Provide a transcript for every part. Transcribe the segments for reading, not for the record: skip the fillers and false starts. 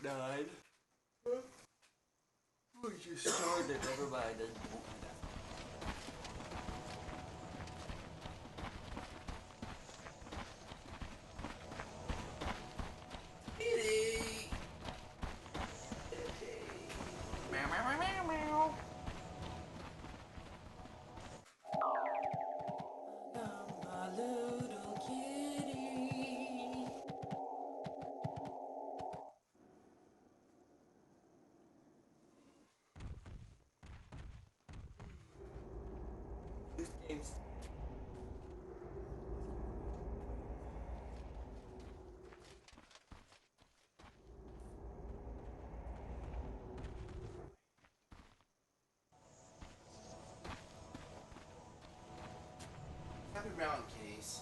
died. We just started, never mind. Happy Mountain Case.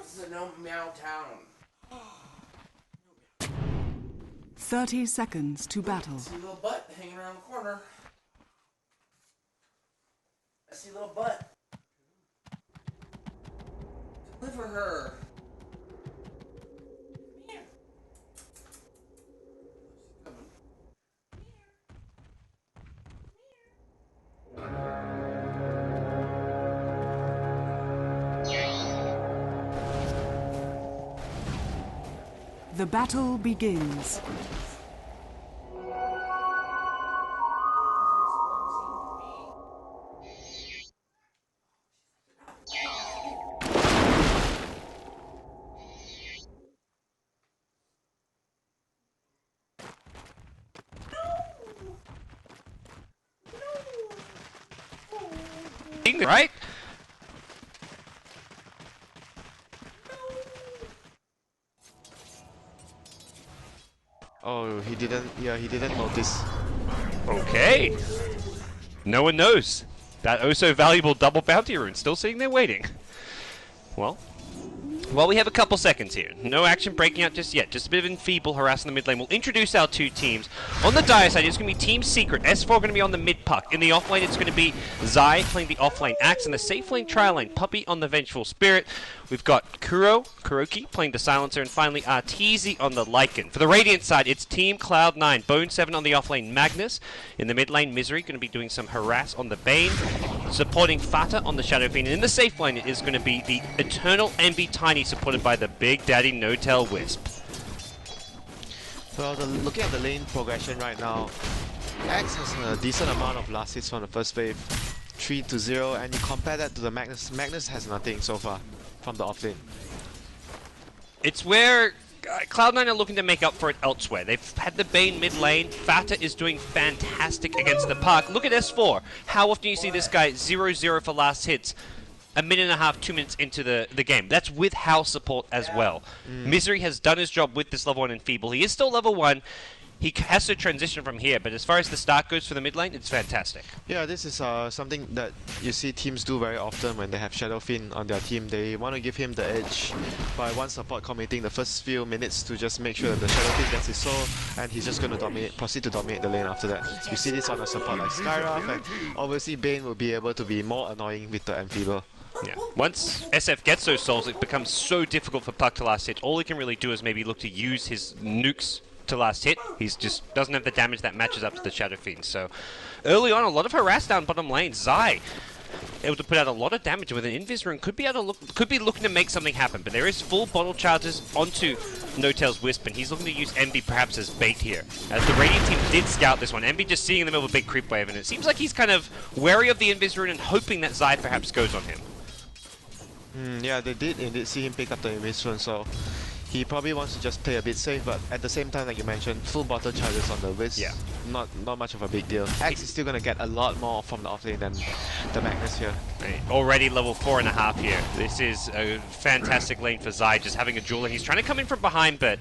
This is a no meow town. 30 seconds to battle. I see a little butt hanging around the corner. I see a little butt. Deliver her. Come here. She's coming. The battle begins. Right? Oh, he didn't. Yeah, he didn't notice. Okay. No one knows. That oh so valuable double bounty rune still sitting there waiting. Well, we have a couple seconds here. No action breaking out just yet. Just a bit of enfeeble harassing the mid lane. We'll introduce our two teams. On the dire side, it's going to be Team Secret. S4 going to be on the mid puck. In the off lane, it's going to be Zai playing the off lane Axe. And the safe lane trial lane, Puppy on the Vengeful Spirit. We've got Kuroki playing the Silencer. And finally, Arteezy on the Lycan. For the Radiant side, it's Team Cloud9. Bone7 on the off lane Magnus. In the mid lane, Misery going to be doing some harass on the Bane. Supporting Fata on the Shadow Fiend. And in the safe lane, it is going to be the Eternal MB Tiny supported by the Big Daddy No-Tail Wisp. Well, looking at the lane progression right now, Axe has a decent amount of last hits from the first wave, 3-0, and you compare that to the Magnus. Magnus has nothing so far from the off lane. It's where Cloud9 are looking to make up for it elsewhere. They've had the Bane mid lane. Fata is doing fantastic against the park. Look at S4. How often do you see this guy 0-0 for last hits? A minute and a half, 2 minutes into the game. That's with house support as well. Misery has done his job with this level 1 Enfeeble. He is still level 1. He has to transition from here, but as far as the start goes for the mid lane, it's fantastic. Yeah, this is something that you see teams do very often when they have Shadow Fiend on their team. They want to give him the edge by one support committing the first few minutes to just make sure that the Shadow Fiend gets his soul, and he's just going to proceed to dominate the lane after that. You see this on a support like Skywrath, and obviously Bane will be able to be more annoying with the Enfeeble. Yeah. Once SF gets those souls, it becomes so difficult for Puck to last hit. All he can really do is maybe look to use his nukes to last hit. He's just doesn't have the damage that matches up to the Shadow Fiend. So early on, a lot of harass down bottom lane. Zai able to put out a lot of damage with an Invis rune. Could be looking to make something happen, but there is full bottle charges onto No-Tail's Wisp, and he's looking to use Envy perhaps as bait here. As the Radiant team did scout this one, Envy just seeing in the middle of a big creep wave, and it seems like he's kind of wary of the Invis rune and hoping that Zai perhaps goes on him. Yeah, they did indeed see him pick up the Invis rune, so he probably wants to just play a bit safe, but at the same time, like you mentioned, full bottle charges on the Wisp. Yeah. Not much of a big deal. Axe is still going to get a lot more from the offlane than the Magnus here. Right. Already level 4.5 here. This is a fantastic lane for Zai, just having a jeweler. He's trying to come in from behind, but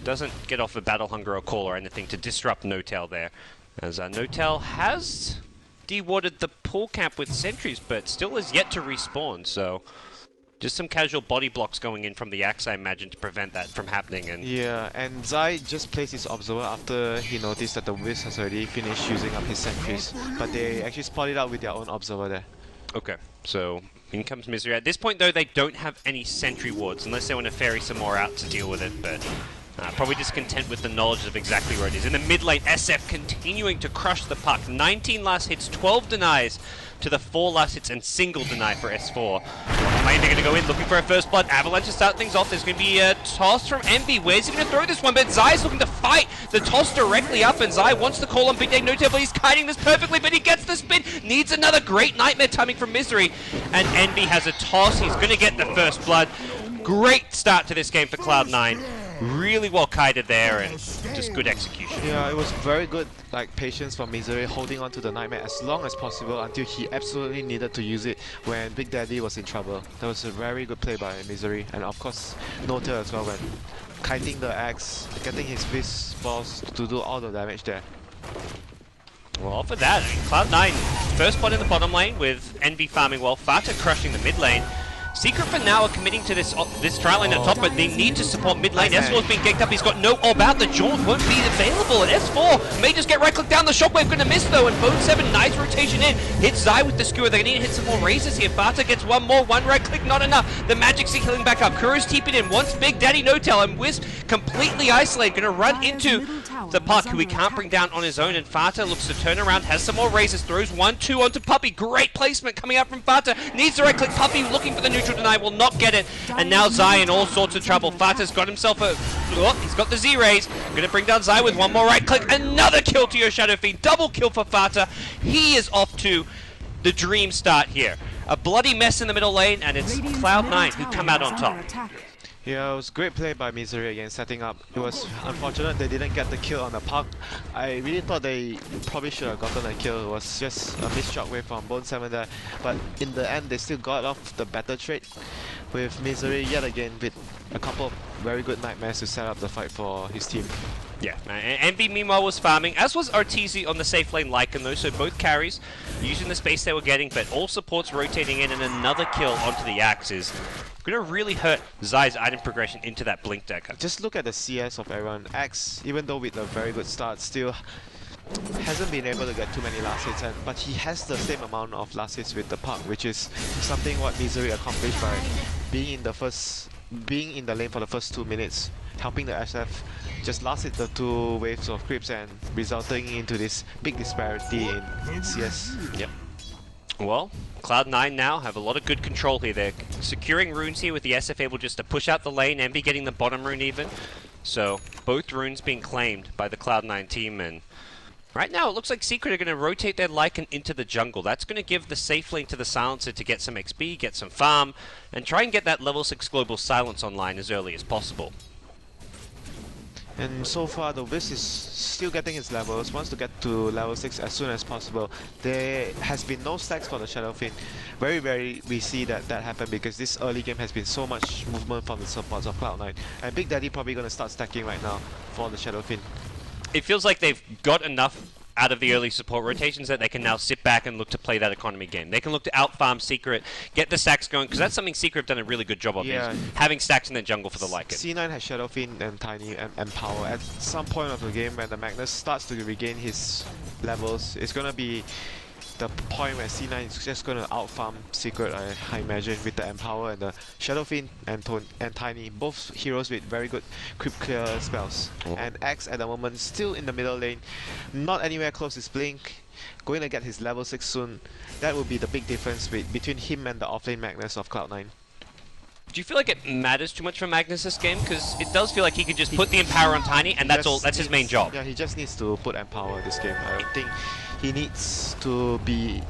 doesn't get off a battle hunger or call or anything to disrupt No-Tail there. As No-Tail has dewarded the pool camp with sentries, but still is yet to respawn, so just some casual body blocks going in from the Axe, I imagine, to prevent that from happening. And yeah, and Zai just placed his Observer after he noticed that the Wisp has already finished using up his sentries, but they actually spotted out with their own Observer there. Okay, so in comes Misery. At this point, though, they don't have any sentry wards, unless they want to ferry some more out to deal with it, but Probably just content with the knowledge of exactly where it is. In the mid lane, SF continuing to crush the puck. 19 last hits, 12 denies to the 4 last hits and single deny for S4. Lane, they're going to go in looking for a first blood. Avalanche to start things off. There's going to be a toss from Envy. Where's he going to throw this one? But Zai's looking to fight the toss directly up, and Zai wants to call on Big Day No Tail, but he's kiting this perfectly, but he gets the spin. Needs another great nightmare timing from Misery, and Envy has a toss. He's going to get the first blood. Great start to this game for Cloud9. Really well kited there, and just good execution. Yeah, it was very good, like, patience from Misery, holding on to the Nightmare as long as possible until he absolutely needed to use it when Big Daddy was in trouble. That was a very good play by Misery, and of course No Tail as well, when kiting the axe, getting his fist balls to do all the damage there. Well, for that, Cloud9 first blood in the bottom lane with Envy farming well, Fata crushing the mid lane. Secret for now are committing to this tri lane at top, but they need to support mid lane. S4's being ganked up, he's got no orb out, the Jaunt won't be available, and S4 may just get right click down, the shockwave gonna miss though, and Bone 7, nice rotation in, hits Zai with the skewer, they're gonna need to hit some more razors here. Fata gets one more, one right click, not enough, the Magic's healing back up, Kuro's TP'd in, wants Big Daddy No Tail, and Wisp completely isolated, gonna run into the puck, who he can't bring down on his own, and Fata looks to turn around, has some more razors, throws 1-2 onto Puppey, great placement coming out from Fata, needs the right click, Puppey looking for the neutral deny, will not get it, and now Zai in all sorts of trouble. Fata's got himself a... Oh, he's got the Z-Rays. Gonna bring down Zai with one more right click. Another kill to your Shadow Fiend. Double kill for Fata. He is off to the dream start here. A bloody mess in the middle lane, and it's Cloud9 who come out on top. Yeah, it was great play by Misery again, setting up. It was unfortunate they didn't get the kill on the puck. I really thought they probably should have gotten a kill. It was just a missed shockwave from Bone 7 there. But in the end, they still got off the better trade with Misery yet again with a couple of very good nightmares to set up the fight for his team. Yeah, Envy meanwhile was farming, as was Arteezy on the safe lane Lycan though, so both carries using the space they were getting, but all supports rotating in, and another kill onto the axe is gonna really hurt Zai's item progression into that Blink Dagger. Just look at the CS of everyone. Axe, even though with a very good start, still hasn't been able to get too many last hits, but he has the same amount of last hits with the puck, which is something what Misery accomplished by being in the lane for the first 2 minutes, helping the SF just last hit the 2 waves of creeps and resulting into this big disparity in CS. Yep. Well, Cloud9 now have a lot of good control here. They're securing runes here with the SF able just to push out the lane, Envy getting the bottom rune even. So both runes being claimed by the Cloud9 team, and right now it looks like Secret are going to rotate their Lycan into the jungle. That's going to give the safe lane to the Silencer to get some XP, get some farm, and try and get that level 6 global silence online as early as possible. And so far the Wisp is still getting its levels, wants to get to level 6 as soon as possible. There has been no stacks for the Shadow Fiend. Very rarely we see that happen, because this early game has been so much movement from the supports of Cloud9. And Big Daddy probably going to start stacking right now for the Shadow Fiend. It feels like they've got enough out of the early support rotations that they can now sit back and look to play that economy game. They can look to out-farm Secret, get the stacks going, because that's something Secret have done a really good job of, is having stacks in the jungle for the Lycan. C9 has Shadow Fiend and Tiny and Power. At some point of the game when the Magnus starts to regain his levels, it's going to be the point where C9 is just going to out-farm Secret, I imagine, with the Empower and the Shadow Fiend and Tiny, both heroes with very good creep clear spells. And Axe at the moment still in the middle lane, not anywhere close to Blink, going to get his level 6 soon. That would be the big difference between him and the offlane Magnus of Cloud9. Do you feel like it matters too much for Magnus this game? Because it does feel like he could just put the Empower on Tiny, and that's all. That's his main job. Yeah, he just needs to put Empower this game. I don't think he needs to be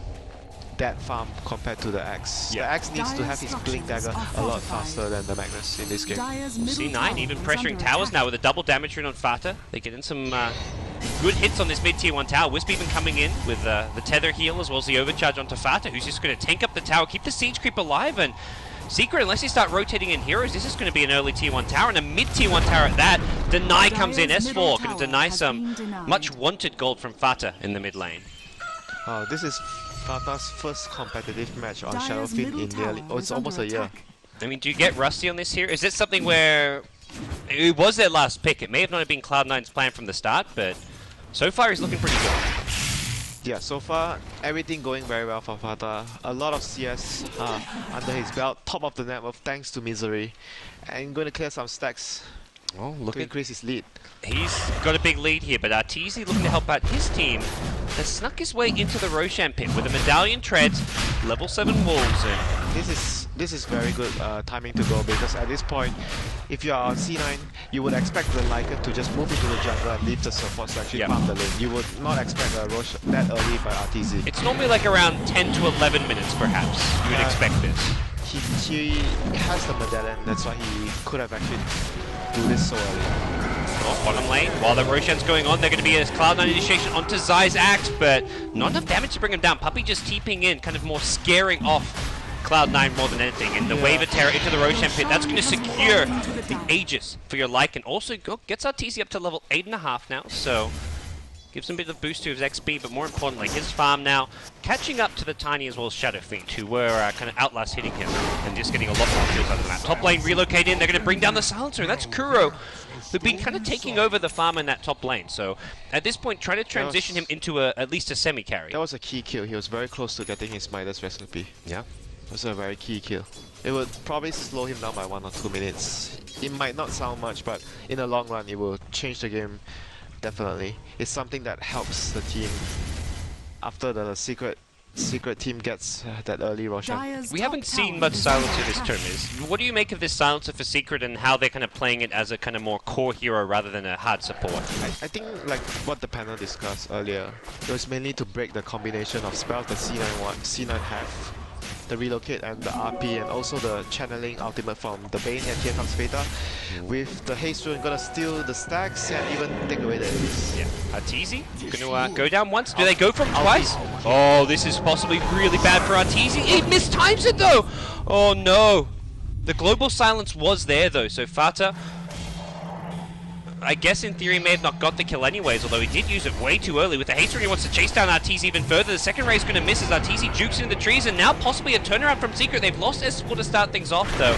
that farm compared to the Axe. The Axe needs to have his Blink Dagger a lot faster than the Magnus in this game. C9 even pressuring towers now with a double damage rune on Fata. They get in some good hits on this mid-tier 1 tower. Wisp even coming in with the tether heal as well as the overcharge onto Fata, who's just going to tank up the tower, keep the siege creep alive, and Secret, unless you start rotating in heroes, this is going to be an early tier 1 tower, and a mid-tier 1 tower at that. Deny comes in, S4 going to deny some much wanted gold from Fata in the mid lane. This is Fata's first competitive match on Shadow Fiend in nearly, it's almost a year. I mean, do you get rusty on this here? Is this something where it was their last pick? It may have not been Cloud9's plan from the start, but so far he's looking pretty good. Yeah, so far everything going very well for Fata. A lot of CS under his belt, top of the network thanks to Misery, and going to clear some stacks. Oh, look to at increase his lead. He's got a big lead here, but Arteezy looking to help out his team has snuck his way into the Roshan pit with a medallion treads, level 7 wolves, and This is very good timing to go, because at this point, if you are on C9, you would expect the Lycan to just move into the jungle and leave the supports to actually farm the lane. You would not expect a rush that early by Arteezy. it's normally like around 10 to 11 minutes perhaps you would expect this. He has the medallion, that's why he could have actually do this so early. Oh, bottom lane, while the Roshan's going on, they're going to be a Cloud9 initiation onto Zai's axe, but not enough damage to bring him down. Puppey just TPing in, kind of more scaring off Cloud9 more than anything. And the wave of terror into the Roshan pit, that's going to secure the Aegis for your Lycan. Also gets Arteezy up to level 8.5 now, so gives him a bit of a boost to his XP, but more importantly, his farm now catching up to the Tiny as well as Shadow Fiend, who were kind of outlast hitting him and just getting a lot more kills out of that. Top lane relocate in, they're going to bring down the Silencer, and that's Kuro, who've been kind of taking over the farm in that top lane. So at this point, try to transition him into at least a semi-carry. That was a key kill. He was very close to getting his Midas recipe. Yeah. It was a very key kill. It would probably slow him down by 1 or 2 minutes. It might not sound much, but in the long run, it will change the game. Definitely. It's something that helps the team after the secret team gets that early Roshan. We haven't seen much Silencer this term. What do you make of this Silencer for Secret and how they're kind of playing it as a kind of more core hero rather than a hard support? I think like what the panel discussed earlier, it was mainly to break the combination of spells that C9 have. The relocate and the RP, and also the channeling ultimate from the Bane, and here comes Veta. With the haste rune, gonna steal the stacks and even take away the Ace. Yeah, Arteezy gonna go down once. Do they go from twice? Oh, this is possibly really bad for Arteezy. He mistimes it though! Oh no! The global silence was there though, so Fata, I guess in theory may have not got the kill anyways, although he did use it way too early. With the haste rune, he wants to chase down Arteezy even further. The second race is going to miss as Arteezy jukes into the trees, and now possibly a turnaround from Secret. They've lost S4 to start things off though.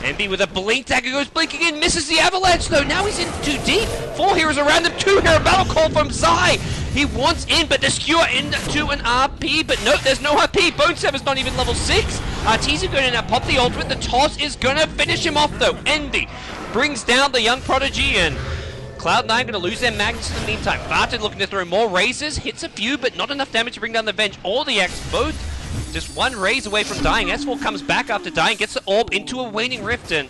MB with a blink dagger goes blinking in, misses the avalanche though. Now he's in too deep. 4 heroes around him, 2-hero battle call from Zai. He wants in, but the skewer into an RP, but no, there's no RP. Bone Sever's not even level 6. Arteezy going to now pop the ultimate. The toss is going to finish him off though. Envy brings down the young prodigy, and Cloud9 going to lose their magnets in the meantime. Vartan looking to throw more razors, hits a few, but not enough damage to bring down the Venge or the Axe. Both just one raise away from dying. S4 comes back after dying, gets the orb into a waning rift, and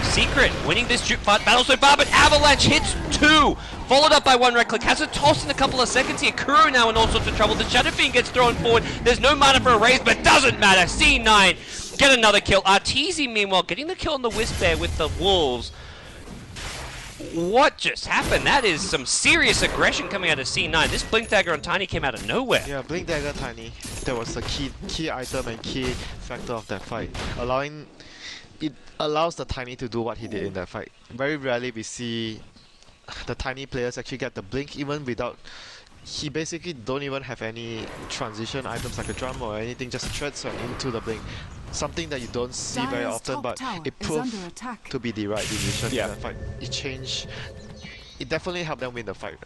Secret winning this juke fight battle so far, but Avalanche hits 2, followed up by 1 right click, has a toss in a couple of seconds here. Kuro now in all sorts of trouble. The Shadow Fiend gets thrown forward. There's no mana for a raise, but doesn't matter. C9 get another kill. Arteezy meanwhile getting the kill on the Wisp there with the Wolves. What just happened? That is some serious aggression coming out of C9. This Blink Dagger on Tiny came out of nowhere. Yeah, Blink Dagger Tiny. That was the key item and key factor of that fight. It allows the Tiny to do what he did in that fight. Very rarely we see the Tiny players actually get the blink even without. He basically don't even have any transition items like a drum or anything, just a tread sword into the blink. Something that you don't see very often, but it proved to be the right decision in that fight. It changed. It definitely helped them win the fight.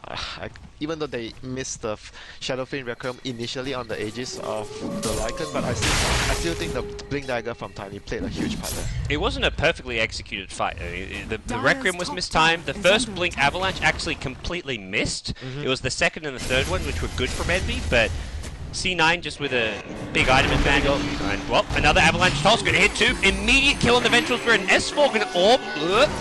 Even though they missed the Shadow Fiend Requiem initially on the Aegis of the Lycan, but I still think the Blink Dagger from Tiny played a huge part there. It wasn't a perfectly executed fight. The Requiem was mistimed. The first Blink Avalanche actually completely missed. It was the second and the third one which were good from Envy, but C9 just with a big item advantage. And, well, another Avalanche toss, going to hit 2. Immediate kill on the Vengeful Spirit. S4 going to orb.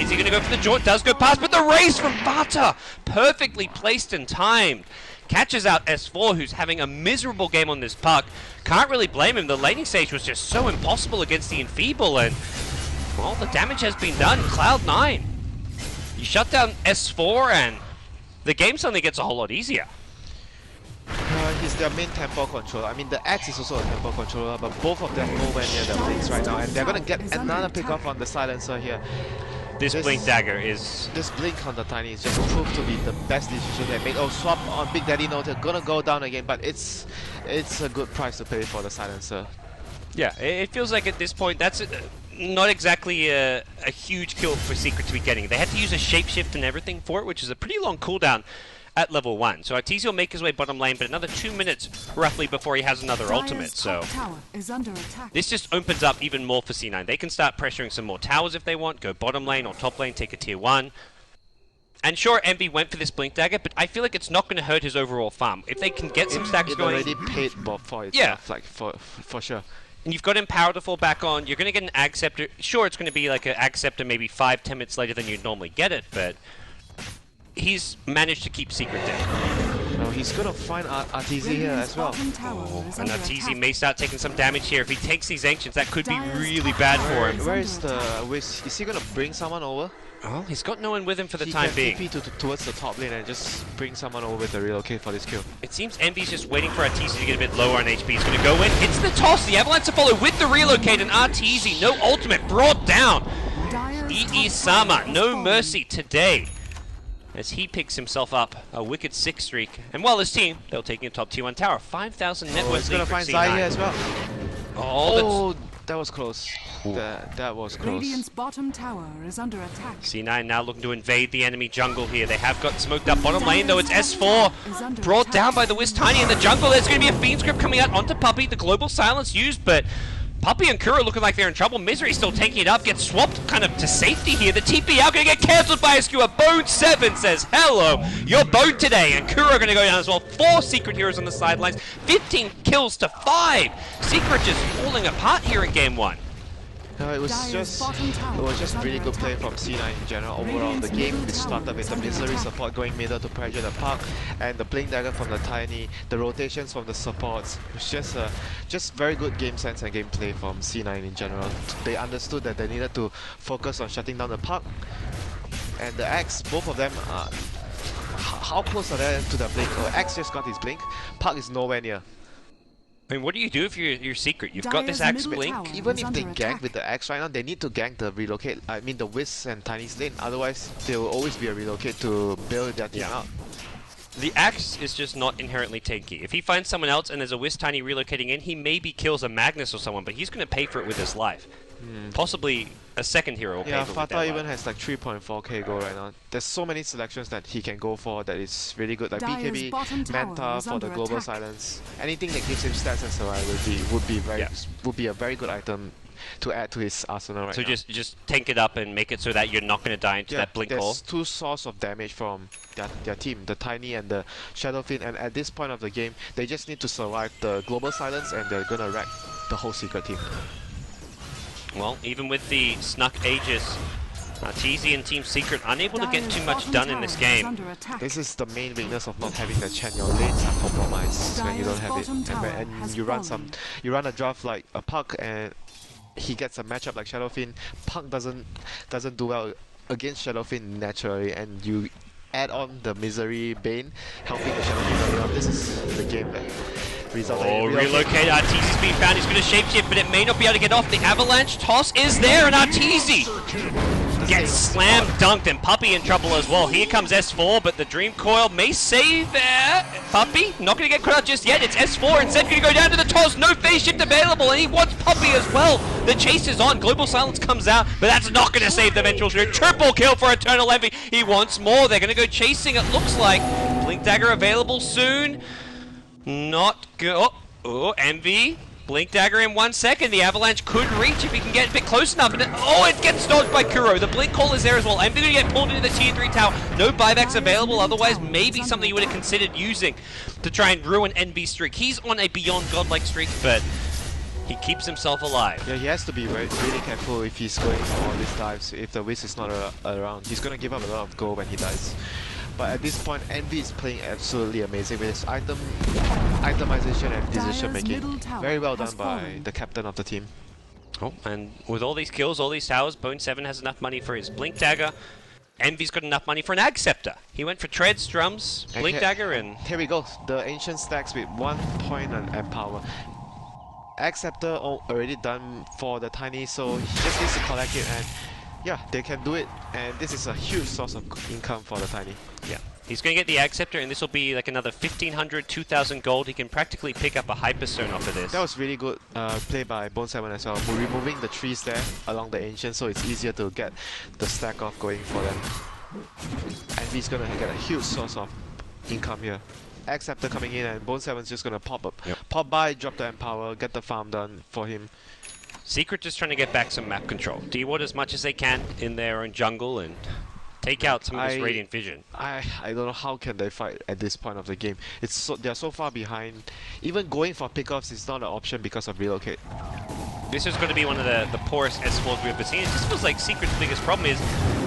Is he going to go for the jaw? It does go past, but the race from Vata, perfectly placed and timed, catches out S4, who's having a miserable game on this puck. Can't really blame him. The laning stage was just so impossible against the Enfeeble, and, well, the damage has been done. Cloud9, you shut down S4, and the game suddenly gets a whole lot easier. He's their main tempo controller. I mean, the Axe is also a tempo controller, but both of them nowhere near the blinks right now, and they're gonna get another pick off on the Silencer here. This Blink Dagger is... This blink on the Tiny is just proved to be the best decision they made. Oh, swap on Big Daddy Note, they're gonna go down again, but it's a good price to pay for the Silencer. Yeah, it feels like at this point, that's not exactly a huge kill for Secret to be getting. They had to use a shapeshift and everything for it, which is a pretty long cooldown at level 1. So Arteezy will make his way bottom lane, but another 2 minutes roughly before he has another ultimate. So this just opens up even more for C9. They can start pressuring some more towers if they want, go bottom lane or top lane, take a tier 1. And sure, Envy went for this Blink Dagger, but I feel like it's not going to hurt his overall farm. If they can get some stacks It going... already paid for itself, like for sure. And you've got Empower to fall back on, you're going to get an Ag Scepter. Sure, it's going to be like an Ag Scepter maybe 5-10 minutes later than you'd normally get it, but he's managed to keep Secret down. Well, he's going to find Arteezy here as well. And Arteezy may start taking some damage here. If he takes these Ancients, that could be really bad for him. Where is the Wiz? Is he going to bring someone over? Oh, he's got no one with him for the He time can being. TP towards the top lane and just bring someone over with the relocate for this kill. It seems Envy's just waiting for Arteezy to get a bit lower on HP. He's going to go in, hits the toss, the Avalanche to follow with the relocate, and Arteezy, no ultimate, brought down. Sama, no mercy today, as he picks himself up a wicked 6 streak. And while his team, they're taking a top tier 1 tower. 5,000 net worth. He's going to find Zai here as well. Oh, that was close. That was close. Radiant's bottom tower is under attack. C9 now looking to invade the enemy jungle here. They have got smoked up bottom lane though. It's S4 brought down by the Wiz Tiny in the jungle. There's going to be a Fiend's Grip coming out onto Puppey. The global silence used, but Puppey and Kuro looking like they're in trouble. Misery still taking it up. Gets swapped kind of to safety here. The TP out going to get cancelled by a skewer. Bone7 says, hello, you're boned today. And Kuro going to go down as well. 4 Secret heroes on the sidelines. 15 kills to 5. Secret just falling apart here in game 1. No, it was just really good play from C9 in general. Overall, the game is started with the Misery support going middle to pressure the Puck, and the Blink Dagger from the Tiny, the rotations from the supports. It was just very good game sense and gameplay from C9 in general. They understood that they needed to focus on shutting down the Puck, and the Axe, both of them are... How close are they to the Blink? Oh, Axe just got his Blink, Puck is nowhere near. I mean, what do you do if you're Secret? You've got this Axe Blink. Even if they gank with the Axe right now, they need to gank the relocate. I mean the Wiz and Tiny's lane. Otherwise, there will always be a relocate to build their team out. The Axe is just not inherently tanky. If he finds someone else and there's a Wiz Tiny relocating in, he maybe kills a Magnus or someone, but he's going to pay for it with his life. Possibly a second hero will pay for it with Fata their even life. has like 3.4k gold right now. There's so many selections that he can go for that is really good. Like BKB, Manta for the global silence. Anything that gives him stats and survivability would be a very good item to add to his arsenal right now. So just tank it up and make it so that you're not going to die into that blink hole. There's 2 sources of damage from their team, the Tiny and the Shadowfiend, and at this point of the game, they just need to survive the global silence and they're gonna wreck the whole Secret team. Well, even with the Snuck Aegis, Arteezy and Team Secret unable to get too much done in this game. This is the main weakness of not having the Chen. Your lanes are compromised when you don't have it, and you run a draft like a Puck, and he gets a matchup like Shadowfiend. Puck doesn't do well against Shadowfiend naturally, and you add on the Misery Bane, helping the Shadowfiend. This is the game that resulted in relocate. Arteezy's being found. He's going to shapeshift, but it may not be able to get off. The Avalanche toss is there, and Arteezy gets slam dunked, and Puppey in trouble as well. Here comes S4, but the Dream Coil may save Puppey. Not going to get caught out just yet. It's S4, and Zed's going to go down to the toss. No phase shift available, and he wants Puppey as well. The chase is on. Global Silence comes out, but that's not going to save the Vengeful Spirit. Triple kill for Eternal Envy. He wants more. They're going to go chasing, it looks like. Blink Dagger available soon. Not good. Oh, Envy. Blink Dagger in 1 second. The Avalanche could reach if he can get a bit close enough. And it gets dodged by Kuro. The Blink Call is there as well. Envy going to get pulled into the tier 3 tower. No buybacks available. Otherwise, maybe something you would have considered using to try and ruin Envy's streak. He's on a beyond godlike streak, but he keeps himself alive. Yeah, he has to be really careful if he's going for all these dives. If the Wiz is not around, he's going to give up a lot of gold when he dies. But at this point, Envy is playing absolutely amazing with his itemization and decision making. Very well done by the captain of the team. Oh, and with all these kills, all these towers, Bone7 has enough money for his Blink Dagger. Envy's got enough money for an Ag Scepter. He went for Treads, Drums, Blink Dagger, and... Here we go. The Ancient stacks with 1 point and power. Ag Scepter already done for the Tiny, so he just needs to collect it, and yeah, they can do it, and this is a huge source of income for the Tiny. Yeah, he's going to get the Ag Scepter, and this will be like another 1,500, 2,000 gold. He can practically pick up a Hyper Stone off of this. That was really good play by Bone7 as well. We're removing the trees there along the Ancient, so it's easier to get the stack off going for them. And he's going to get a huge source of income here. Ag Scepter coming in, and Bone7's just going to pop by, drop the Empower, get the farm done for him. Secret just trying to get back some map control. D-Ward as much as they can in their own jungle, and take out some of this I- Radiant Vision. I don't know how can they fight at this point of the game. They're so far behind. Even going for pickoffs is not an option because of relocate. This is going to be one of the poorest S4s we've ever seen. This was like Secret's biggest problem is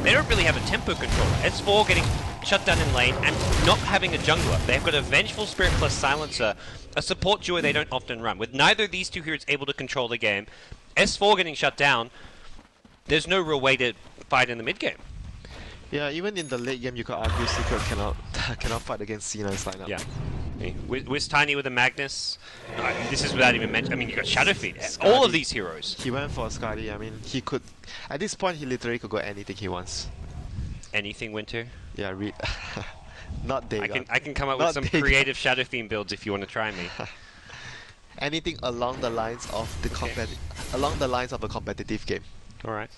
they don't really have a tempo controller. S4 getting shut down in lane and not having a jungler. They've got a Vengeful Spirit plus Silencer, a support duo they don't often run. With neither of these two heroes able to control the game, S4 getting shut down, there's no real way to fight in the mid game. Yeah, even in the late game, you could argue Secret cannot fight against C9's lineup. Yeah. Wiz Tiny with a Magnus. This is without even mentioning. I mean, you got Shadowfeed. All of these heroes. He went for Skadi. I mean, he could. At this point, he literally could go anything he wants. Anything, Winter? Yeah, not Dagon. I can come up with some creative Shadowfiend builds if you want to try me. Anything along the lines of the along the lines of a competitive game. All right.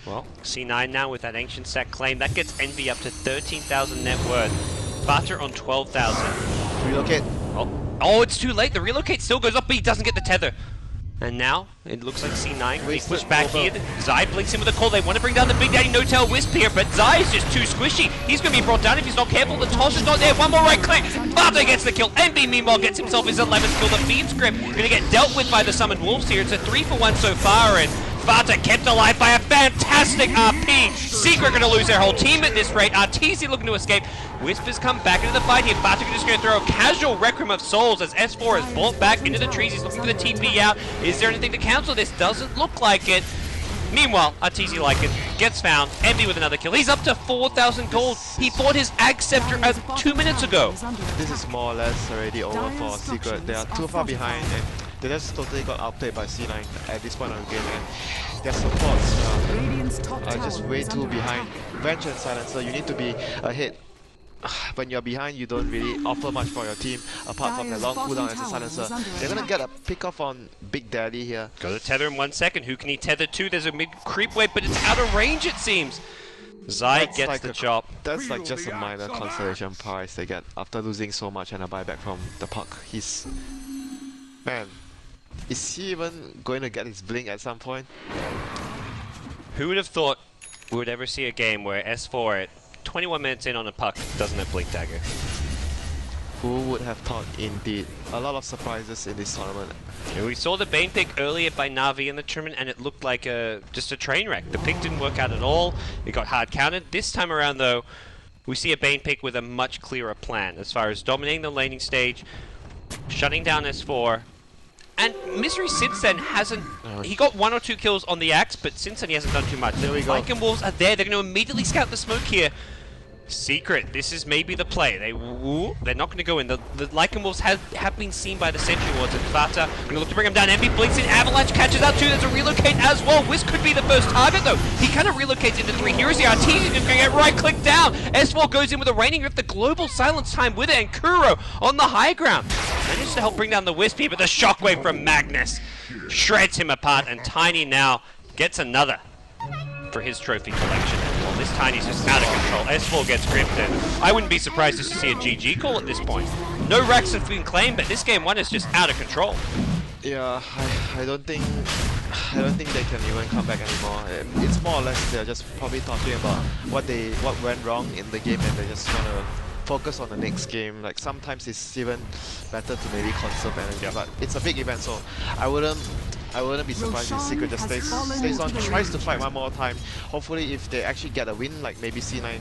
Well, C9 now with that Ancient Sack claim. That gets Envy up to 13,000 net worth. Butter on 12,000. Relocate. Oh, it's too late. The relocate still goes up, but he doesn't get the tether. And now, it looks like C9 they push back here. Zai blinks in with a call. They want to bring down the Big Daddy No-Tail Wisp here, but Zai is just too squishy. He's going to be brought down if he's not careful. The toss is not there. One more right click. Butter gets the kill. Envy, meanwhile, gets himself his 11th kill. The Fiend's Grip going to get dealt with by the Summoned Wolves here. It's a 3-for-1 so far, and Vata kept alive by a fantastic RP. Secret going to lose their whole team at this rate. Arteezy looking to escape. Whispers come back into the fight here. Vata just going to throw a casual Requiem of Souls as S4 is brought back into the trees. He's looking for the TP out. Is there anything to cancel this? Doesn't look like it. Meanwhile, Arteezy like it gets found. Envy with another kill. He's up to 4,000 gold. He bought his Ag Scepter 2 minutes ago. This is more or less already over for Secret. They are too far behind and they just totally got outplayed by C9 at this point of the game, and their supports are just way too behind. Venge and Silencer, you need to be ahead. When you're behind, you don't really offer much for your team apart from the long cooldown as a Silencer. They're gonna get a pick off on Big Daddy here. Got to tether in 1 second. Who can he tether to? There's a mid creep wave, but it's out of range, it seems. Zai gets like the chop. That's like just a minor consolation prize they get after losing so much and a buyback from the puck. Man, is he even going to get his blink at some point? Who would have thought we would ever see a game where S4 at 21 minutes in on a puck doesn't have Blink Dagger? Who would have thought indeed? A lot of surprises in this tournament. And we saw the Bane pick earlier by Na'Vi in the tournament and it looked like just a train wreck. The pick didn't work out at all. It got hard counted. This time around though, we see a Bane pick with a much clearer plan as far as dominating the laning stage, shutting down S4. And Misery since then hasn't... He got 1 or 2 kills on the Axe, but since then he hasn't done too much. There we go. Lycan Wolves are there. They're going to immediately scout the smoke here. Secret, this is maybe the play. They're not going to go in. The Lycan Wolves have been seen by the Sentry Wards, and Vata going to look to bring them down. Envy blinks in, Avalanche catches out too. There's a relocate as well. Wiz could be the first target though. He kind of relocates into 3 heroes here. Arteezy is going to get right click down. S4 goes in with a Raining Rift, the global silence time with it, and Kuro on the high ground. Manages to help bring down the Wisp here, but the shockwave from Magnus shreds him apart, and Tiny now gets another for his trophy collection. Well, this Tiny's just out of control. S4 gets gripped, and I wouldn't be surprised just to see a GG call at this point. No racks have been claimed, but this game 1 is just out of control. Yeah, I don't think they can even come back anymore. It's more or less they're just probably talking about what went wrong in the game, and they just want to focus on the next game. Like sometimes it's even better to maybe conserve energy, but it's a big event, so I wouldn't be surprised if Secret just stays on, tries to fight one more time. Hopefully if they actually get a win, like maybe C9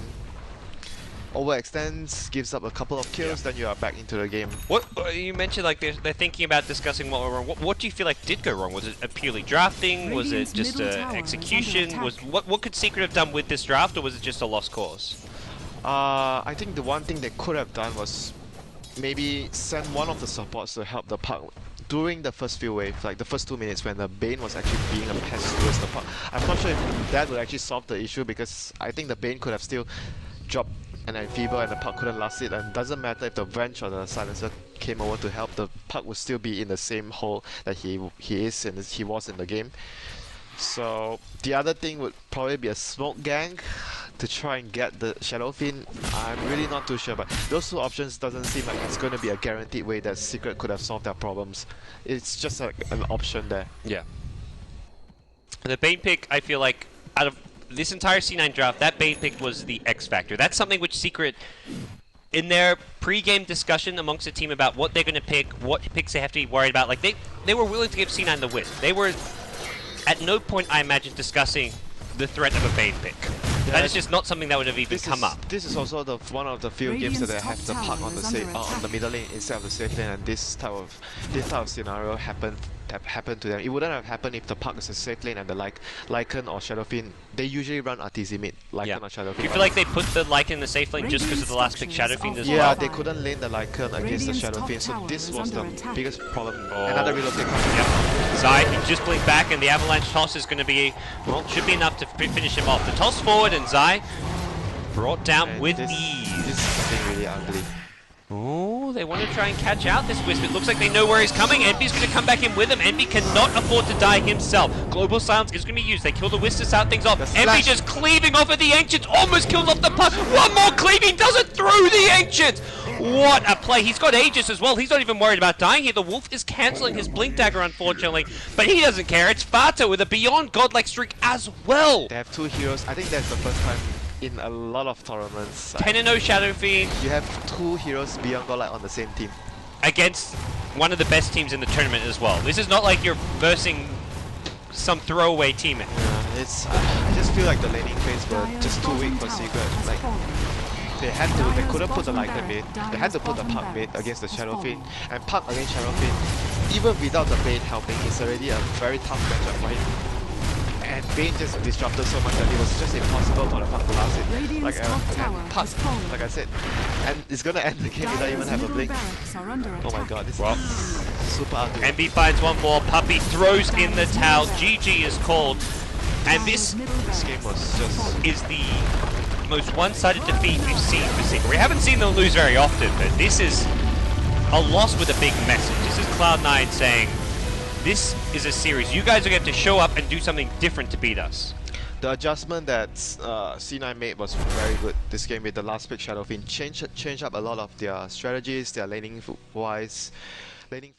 overextends, gives up a couple of kills, then you are back into the game. What you mentioned, like they're thinking about discussing what went wrong. What do you feel like did go wrong? Was it a purely drafting? Was it just execution? What could Secret have done with this draft, or was it just a lost cause? I think the one thing they could have done was maybe send one of the supports to help the puck during the first few waves, like the first 2 minutes when the Bane was actually being a pest towards the puck. I'm not sure if that would actually solve the issue, because I think the Bane could have still dropped an Enfeeble and the puck couldn't last it, and doesn't matter if the Venge or the Silencer came over to help, the puck would still be in the same hole that he was in the game. So the other thing would probably be a smoke gang to try and get the Shadowfiend. I'm really not too sure, but those two options doesn't seem like it's going to be a guaranteed way that Secret could have solved their problems. It's just like an option there. Yeah. The Bane pick, I feel like, out of this entire C9 draft, that Bane pick was the X factor. That's something which Secret, in their pre-game discussion amongst the team about what they're going to pick, what picks they have to be worried about, like they were willing to give C9 the wisp. They were at no point, I imagine, discussing the threat of a Bane pick. Yeah, that is just not something that would have even come up. This is also one of the few games that they have the puck on the middle lane instead of the safe lane, and this type of scenario happened to them. It wouldn't have happened if the puck is a safe lane and the Lycan or Shadowfiend, they usually run RTZ mid, Lycan or Shadowfiend. Do you feel like they put the Lycan in the safe lane just because of the last pick Shadowfiend as well? Yeah, they couldn't lane the Lycan against the Shadowfiend, so this was the biggest problem. Another reload pick. Zai can just blink back, and the Avalanche toss is going to be, well, should be enough to finish him off. The toss forward, and Zai brought down with ease. This is something really ugly. Oh, they want to try and catch out this Wisp. It looks like they know where he's coming. Envy's going to come back in with him. Envy cannot afford to die himself. Global Silence is going to be used. They kill the Wisp to start things off. Envy just cleaving off of the Ancients. Almost kills off the puck. One more cleaving does it through the Ancients. What a play. He's got Aegis as well. He's not even worried about dying here. The Wolf is cancelling his Blink Dagger, unfortunately. But he doesn't care. It's Fato with a beyond godlike streak as well. They have two heroes. I think that's the first time in a lot of tournaments. 10-0 Shadowfiend. You have two heroes beyond godlike on the same team. Against one of the best teams in the tournament as well. This is not like you're versing some throwaway team. Yeah, it's. I just feel like the laning phase were just too weak for Secret. Like they couldn't put the Lycan mid. They had to put the Puck mid against the Shadowfiend, and Puck against Shadowfiend, even without the Bane helping, it's already a very tough matchup for him. And Bane just disrupted so much that it was just impossible for the Puck to last it. Like Puck, like I said, and it's gonna end the game without even have a blink. Oh my god, this is super ugly. Envy finds one more. Puppy throws in the towel. GG is called, and this game was just is the most one-sided defeat we've seen for Secret. We haven't seen them lose very often, but this is a loss with a big message. This is Cloud9 saying, this is a series. You guys are going to have to show up and do something different to beat us. The adjustment that C9 made was very good this game with the last pick Shadowfiend. Changed up a lot of their strategies, their laning wise.